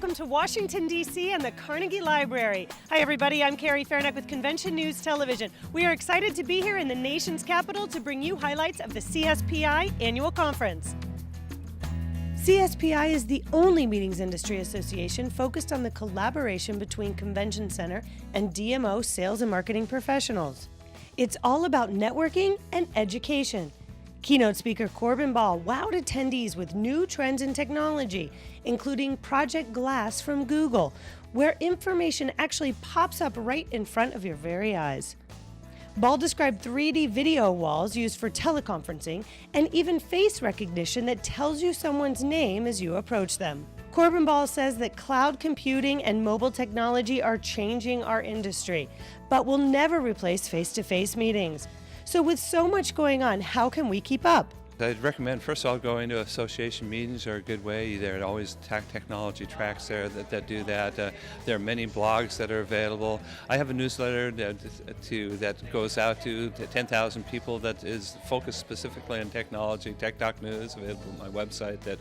welcome to Washington, D.C. and the Carnegie Library. Hi, everybody. I'm Carrie Fairneck with Convention News Television. We are excited to be here in the nation's capital to bring you highlights of the CSPI annual conference. CSPI is the only meetings industry association focused on the collaboration between convention center and DMO sales and marketing professionals. It's all about networking and education. Keynote speaker Corbin Ball wowed attendees with new trends in technology, including Project Glass from Google, where information actually pops up right in front of your very eyes. Ball described 3D video walls used for teleconferencing and even face recognition that tells you someone's name as you approach them. Corbin Ball says that cloud computing and mobile technology are changing our industry, but will never replace face-to-face meetings. So with so much going on, how can we keep up? I'd recommend, first of all, going to association meetings are a good way. There are always technology tracks there that do that. There are many blogs that are available. I have a newsletter that goes out to 10,000 people that is focused specifically on technology, Tech Talk News, available on my website. That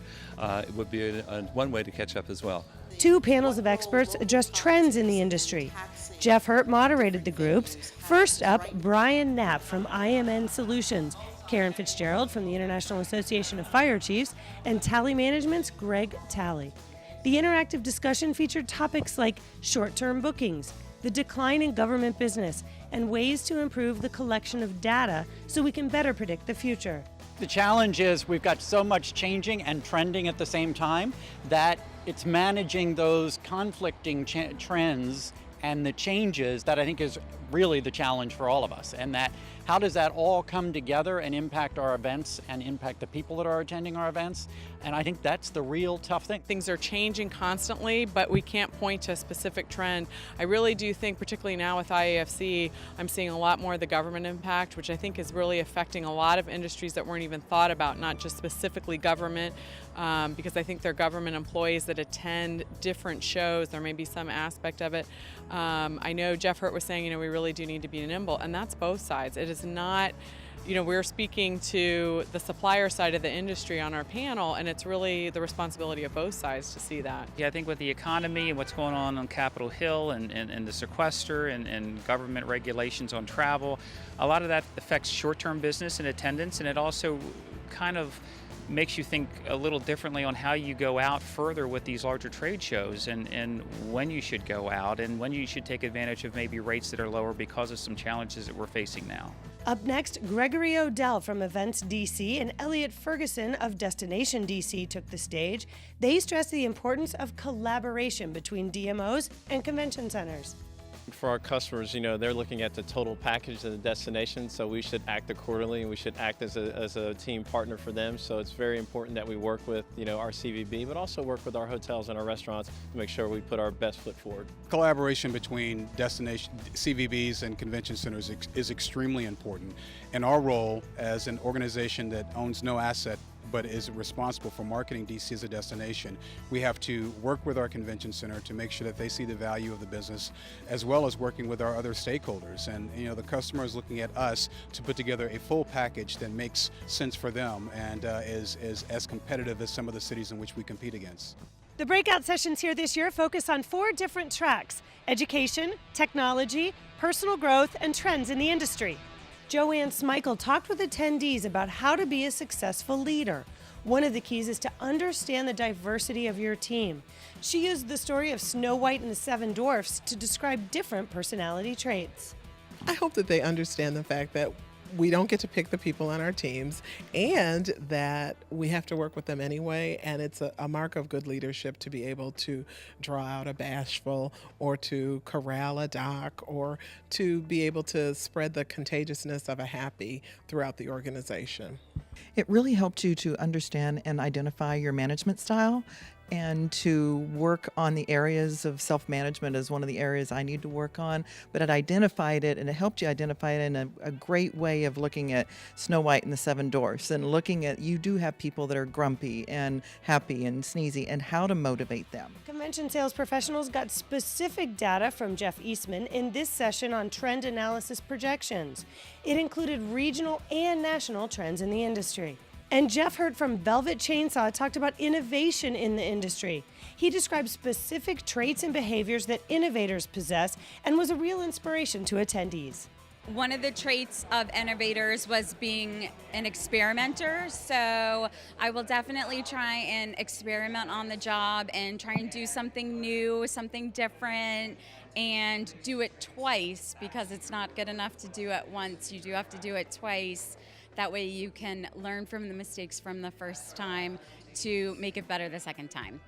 it would be one way to catch up as well. Two panels of experts address trends in the industry. Jeff Hurt moderated the groups. First up, Brian Knapp from IMN Solutions, Karen Fitzgerald from the International Association of Fire Chiefs, and Tally Management's Greg Talley. The interactive discussion featured topics like short-term bookings, the decline in government business, and ways to improve the collection of data so we can better predict the future. The challenge is we've got so much changing and trending at the same time that it's managing those conflicting trends and the changes that I think is really the challenge for all of us. And that how does that all come together and impact our events and impact the people that are attending our events? And I think that's the real tough thing. Things are changing constantly, but we can't point to a specific trend. I really do think, particularly now with IAFC, I'm seeing a lot more of the government impact, which I think is really affecting a lot of industries that weren't even thought about, not just specifically government, because I think they're government employees that attend different shows. There may be some aspect of it. I know Jeff Hurt was saying, we really do need to be nimble, and that's both sides. It is not, we're speaking to the supplier side of the industry on our panel, and it's really the responsibility of both sides to see that. Yeah, I think with the economy and what's going on Capitol Hill and the sequester and government regulations on travel, a lot of that affects short-term business and attendance, and it also kind of makes you think a little differently on how you go out further with these larger trade shows and when you should go out and when you should take advantage of maybe rates that are lower because of some challenges that we're facing now. Up next, Gregory Odell from Events DC and Elliot Ferguson of Destination DC took the stage. They stressed the importance of collaboration between DMOs and convention centers. For our customers, they're looking at the total package of the destination, so we should act accordingly and we should act as a team partner for them. So it's very important that we work with, our CVB, but also work with our hotels and our restaurants to make sure we put our best foot forward. Collaboration between destination CVBs and convention centers is extremely important. And our role as an organization that owns no asset but is responsible for marketing DC as a destination, we have to work with our convention center to make sure that they see the value of the business, as well as working with our other stakeholders. And the customer is looking at us to put together a full package that makes sense for them and is as competitive as some of the cities in which we compete against. The breakout sessions here this year focus on 4 different tracks: education, technology, personal growth, and trends in the industry. Joanne Smeichel talked with attendees about how to be a successful leader. One of the keys is to understand the diversity of your team. She used the story of Snow White and the Seven Dwarfs to describe different personality traits. I hope that they understand the fact that we don't get to pick the people on our teams and that we have to work with them anyway, and it's a mark of good leadership to be able to draw out a bashful or to corral a doc or to be able to spread the contagiousness of a happy throughout the organization. It really helped you to understand and identify your management style and to work on the areas of self-management as one of the areas I need to work on. But it identified it, and it helped you identify it in a great way of looking at Snow White and the Seven Dwarfs and looking at, you do have people that are grumpy and happy and sneezy, and how to motivate them. Convention sales professionals got specific data from Jeff Eastman in this session on trend analysis projections. It included regional and national trends in the industry. And Jeff Hurt from Velvet Chainsaw talked about innovation in the industry. He described specific traits and behaviors that innovators possess and was a real inspiration to attendees. One of the traits of innovators was being an experimenter, so I will definitely try and experiment on the job and try and do something new, something different, and do it twice, because it's not good enough to do it once. You do have to do it twice. That way you can learn from the mistakes from the first time to make it better the second time.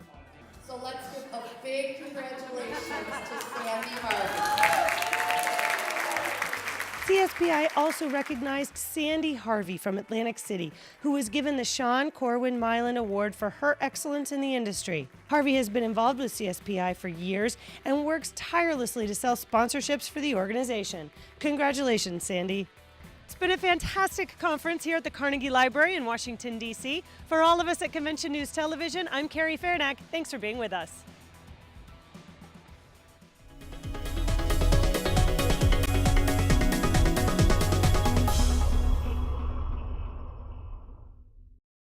So let's give a big congratulations to Sandy Harvey. CSPI also recognized Sandy Harvey from Atlantic City, who was given the Sean Corwin Milan Award for her excellence in the industry. Harvey has been involved with CSPI for years and works tirelessly to sell sponsorships for the organization. Congratulations, Sandy. It's been a fantastic conference here at the Carnegie Library in Washington, D.C. For all of us at Convention News Television, I'm Carrie Fairnack. Thanks for being with us.